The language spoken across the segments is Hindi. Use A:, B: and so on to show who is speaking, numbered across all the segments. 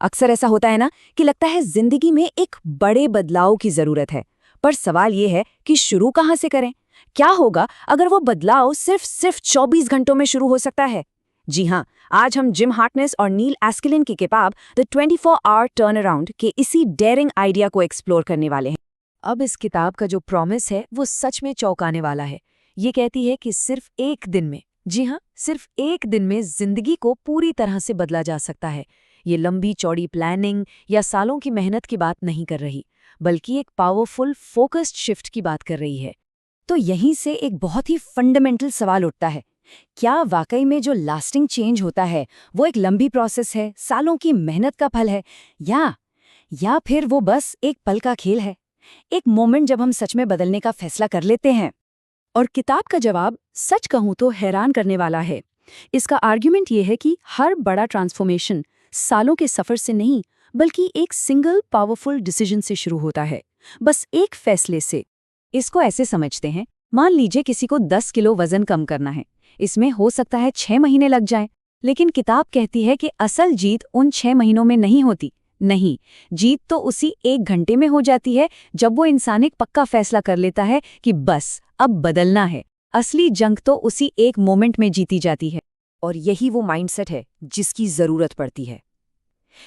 A: अक्सर ऐसा होता है ना कि लगता है जिंदगी में एक बड़े बदलाव की जरूरत है, पर सवाल ये है कि शुरू कहाँ से करें। क्या होगा अगर वो बदलाव सिर्फ 24 घंटों में शुरू हो सकता है? जी हाँ, आज हम जिम हार्टनेस और नील एस्किलिन की किताब द 24 आवर टर्न अराउंड के इसी डेयरिंग आइडिया को एक्सप्लोर करने वाले हैं। अब इस किताब का जो प्रॉमिस है वो सच में चौंकाने वाला है। ये कहती है कि सिर्फ एक दिन में, जी हाँ, सिर्फ एक दिन में जिंदगी को पूरी तरह से बदला जा सकता है। ये लंबी चौड़ी प्लानिंग या सालों की मेहनत की बात नहीं कर रही, बल्कि एक पावरफुल फोकस्ड शिफ्ट की बात कर रही है। तो यहीं से एक बहुत ही फंडामेंटल सवाल उठता है, क्या वाकई में जो लास्टिंग चेंज होता है वो एक लंबी प्रोसेस है, सालों की मेहनत का फल है, या फिर वो बस एक पल का खेल है, एक मोमेंट जब हम सच में बदलने का फैसला कर लेते हैं? और किताब का जवाब सच कहूं तो हैरान करने वाला है। इसका आर्ग्यूमेंट ये है कि हर बड़ा ट्रांसफॉर्मेशन सालों के सफर से नहीं, बल्कि एक सिंगल पावरफुल डिसीजन से शुरू होता है, बस एक फैसले से। इसको ऐसे समझते हैं, मान लीजिए किसी को 10 किलो वजन कम करना है। इसमें हो सकता है 6 महीने लग जाएं, लेकिन किताब कहती है कि असल जीत उन 6 महीनों में नहीं होती। नहीं, जीत तो उसी 1 घंटे में हो जाती है, जब वो इंसान एक पक्का फैसला कर लेता है कि बस अब बदलना है। असली जंग तो उसी एक मोमेंट में जीती जाती है। और यही वो माइंडसेट है जिसकी जरूरत पड़ती है।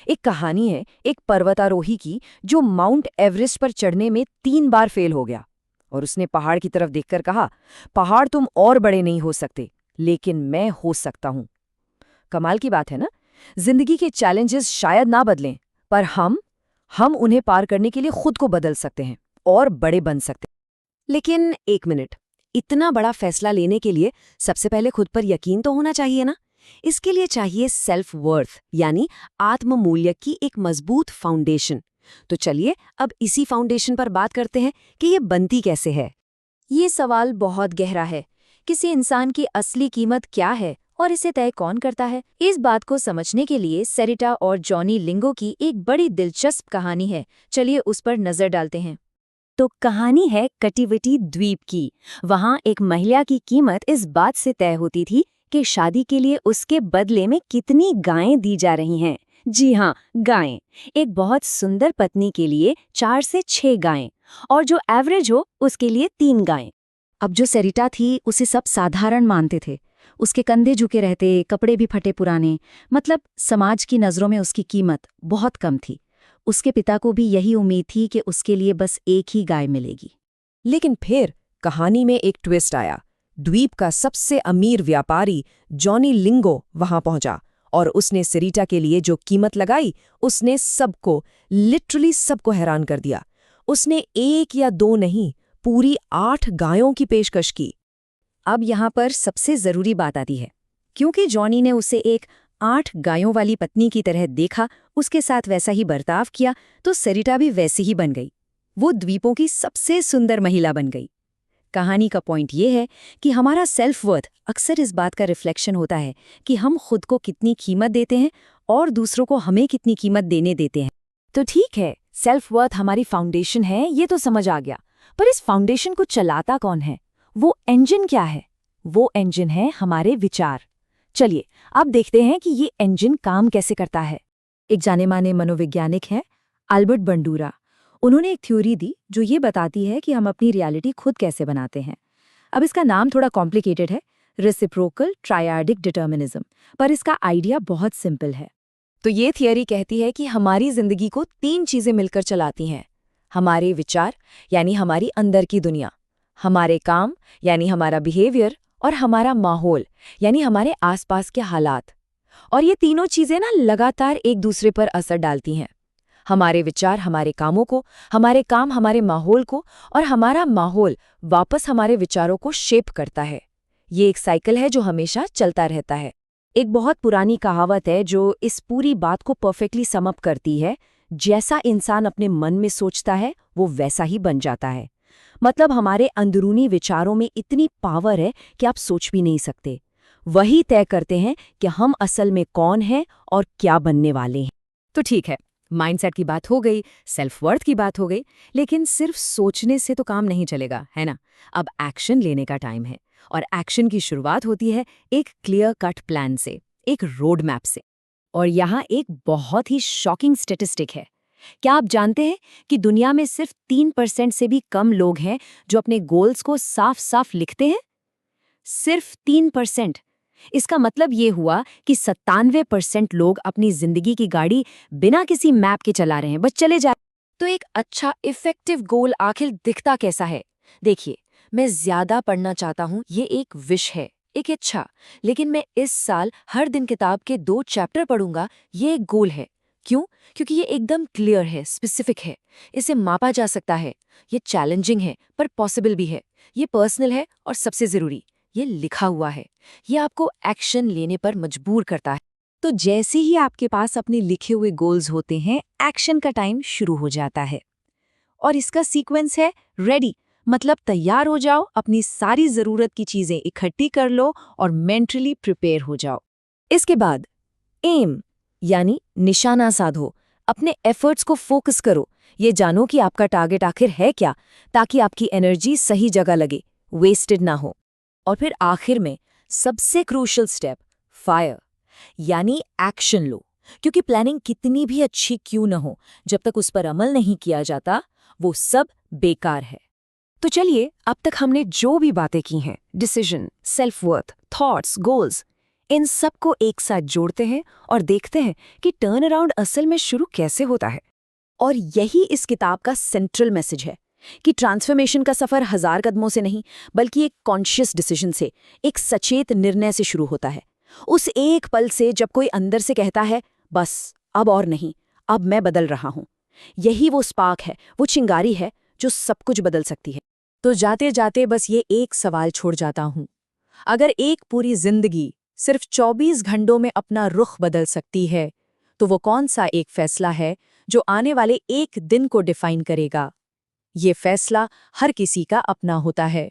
A: एक कहानी है एक पर्वतारोही की जो माउंट एवरेस्ट पर चढ़ने में 3 बार फेल हो गया, और उसने पहाड़ की तरफ देखकर कहा, पहाड़ तुम और बड़े नहीं हो सकते, लेकिन मैं हो सकता हूं। कमाल की बात है ना। जिंदगी के चैलेंजेस शायद ना बदलें, पर हम उन्हें पार करने के लिए खुद को बदल सकते हैं और बड़े बन सकते हैं। लेकिन एक मिनट, इतना बड़ा फैसला लेने के लिए सबसे पहले खुद पर यकीन तो होना चाहिए ना। इसके लिए चाहिए सेल्फ वर्थ, यानी आत्ममूल्य की एक मजबूत फाउंडेशन। तो चलिए अब इसी फाउंडेशन पर बात करते हैं कि ये बनती कैसे है। ये सवाल बहुत गहरा है। किसी इंसान की असली कीमत क्या है और इसे तय कौन करता है? इस बात को समझने के लिए सेरिटा और जॉनी लिंगो की एक बड़ी दिलचस्प कहानी है। चलिए उस पर नजर डालते हैं। तो कहानी है कटिवटी द्वीप की। वहाँ एक महिला की कीमत इस बात से तय होती थी कि शादी के लिए उसके बदले में कितनी गायें दी जा रही हैं। जी हाँ, गायें। एक बहुत सुंदर पत्नी के लिए 4 से 6 गायें, और जो एवरेज हो उसके लिए 3 गायें। अब जो सेरिटा थी उसे सब साधारण मानते थे। उसके कंधे झुके रहते, कपड़े भी फटे पुराने, मतलब समाज की नज़रों में उसकी कीमत बहुत कम थी। उसके पिता को भी यही उम्मीद थी कि उसके लिए बस एक ही गाय मिलेगी।
B: लेकिन फिर कहानी में एक ट्विस्ट आया। द्वीप का सबसे अमीर व्यापारी जॉनी लिंगो वहां पहुंचा, और उसने सेरिटा के लिए जो कीमत लगाई, उसने लिटरली सबको हैरान कर दिया। उसने 1 या 2 नहीं, पूरी 8 गायों की पेशकश की।
A: अब यहाँ पर सबसे जरूरी बात आती है, क्योंकि जॉनी ने उसे एक 8 गायों वाली पत्नी की तरह देखा, उसके साथ वैसा ही बर्ताव किया, तो सेरिटा भी वैसी ही बन गई। वो द्वीपों की सबसे सुंदर महिला बन गई। कहानी का पॉइंट ये है कि हमारा सेल्फ वर्थ अक्सर इस बात का रिफ्लेक्शन होता है कि हम खुद को कितनी कीमत देते हैं और दूसरों को हमें कितनी कीमत देने देते हैं। तो ठीक है, सेल्फ वर्थ हमारी फाउंडेशन है, ये तो समझ आ गया, पर इस फाउंडेशन को चलाता कौन है? वो इंजन क्या है? वो इंजन है हमारे विचार। चलिए अब देखते हैं कि ये इंजन काम कैसे करता है। एक जाने माने मनोवैज्ञानिक हैं, अल्बर्ट बंडूरा। उन्होंने एक थ्योरी दी जो ये बताती है कि हम अपनी रियलिटी खुद कैसे बनाते हैं। अब इसका नाम थोड़ा कॉम्प्लिकेटेड है, रेसिप्रोकल ट्रायडिक डिटर्मिनिज्म, पर इसका आइडिया बहुत सिंपल है। तो ये थियरी कहती है कि हमारी जिंदगी को 3 चीजें मिलकर चलाती हैं। हमारे विचार, यानी हमारी अंदर की दुनिया, हमारे काम, यानी हमारा बिहेवियर, और हमारा माहौल, यानी हमारे आसपास के हालात। और ये तीनों चीजें ना लगातार एक दूसरे पर असर डालती हैं। हमारे विचार हमारे कामों को, हमारे काम हमारे माहौल को, और हमारा माहौल वापस हमारे विचारों को शेप करता है। ये एक साइकिल है जो हमेशा चलता रहता है। एक बहुत पुरानी कहावत है जो इस पूरी बात को परफेक्टली सम अप करती है, जैसा इंसान अपने मन में सोचता है वो वैसा ही बन जाता है। मतलब हमारे अंदरूनी विचारों में इतनी पावर है कि आप सोच भी नहीं सकते। वही तय करते हैं कि हम असल में कौन हैं और क्या बनने वाले हैं। तो ठीक है, माइंडसेट की बात हो गई, सेल्फ वर्थ की बात हो गई, लेकिन सिर्फ सोचने से तो काम नहीं चलेगा, है ना? अब एक्शन लेने का टाइम है, और एक्शन की शुरुआत होती है एक क्लियर कट प्लान से, एक रोड मैप से। और यहाँ एक बहुत ही शॉकिंग स्टैटिस्टिक है। क्या आप जानते हैं कि दुनिया में सिर्फ 3% से भी कम लोग हैं जो अपने गोल्स को साफ साफ लिखते हैं? सिर्फ 3%। इसका मतलब ये हुआ कि 97% लोग अपनी जिंदगी की गाड़ी बिना किसी मैप के चला रहे हैं, बस चले जा। तो एक अच्छा इफेक्टिव गोल आखिर दिखता कैसा है? देखिए, मैं ज्यादा पढ़ना चाहता हूँ, ये एक विश है, एक इच्छा। लेकिन मैं इस साल हर दिन किताब के 2 चैप्टर पढ़ूंगा, ये एक गोल है। क्यों? क्योंकि ये एकदम क्लियर है, स्पेसिफिक है, इसे मापा जा सकता है। ये चैलेंजिंग है पर पॉसिबल भी है। ये पर्सनल है और सबसे जरूरी, ये लिखा हुआ है। ये आपको एक्शन लेने पर मजबूर करता है। तो जैसे ही आपके पास अपने लिखे हुए गोल्स होते हैं, एक्शन का टाइम शुरू हो जाता है। और इसका सीक्वेंस है रेडी, मतलब तैयार हो जाओ, अपनी सारी जरूरत की चीजें इकट्ठी कर लो और मेंटली प्रिपेयर हो जाओ। इसके बाद एम यानी निशाना साधो, अपने एफर्ट्स को फोकस करो। ये जानो कि आपका टारगेट आखिर है क्या, ताकि आपकी एनर्जी सही जगह लगे, वेस्टेड ना हो। और फिर आखिर में सबसे क्रूशियल स्टेप, फायर यानी एक्शन लो। क्योंकि प्लानिंग कितनी भी अच्छी क्यों न हो, जब तक उस पर अमल नहीं किया जाता, वो सब बेकार है। तो चलिए, अब तक हमने जो भी बातें की हैं, decision, self worth, thoughts, goals, इन सब को एक साथ जोड़ते हैं और देखते हैं कि टर्न अराउंड असल में शुरू कैसे होता है। और यही इस किताब का सेंट्रल मैसेज है कि ट्रांसफॉर्मेशन का सफर 1000 कदमों से नहीं, बल्कि एक कॉन्शियस डिसीजन से, एक सचेत निर्णय से शुरू होता है। उस एक पल से जब कोई अंदर से कहता है, बस अब और नहीं, अब मैं बदल रहा हूं। यही वो स्पार्क है, वो चिंगारी है जो सब कुछ बदल सकती है। तो जाते जाते बस ये एक सवाल छोड़ जाता हूं, अगर एक पूरी जिंदगी सिर्फ 24 घंटों में अपना रुख बदल सकती है, तो वो कौन सा एक फैसला है जो आने वाले एक दिन को डिफाइन करेगा? ये फैसला हर किसी का अपना होता है।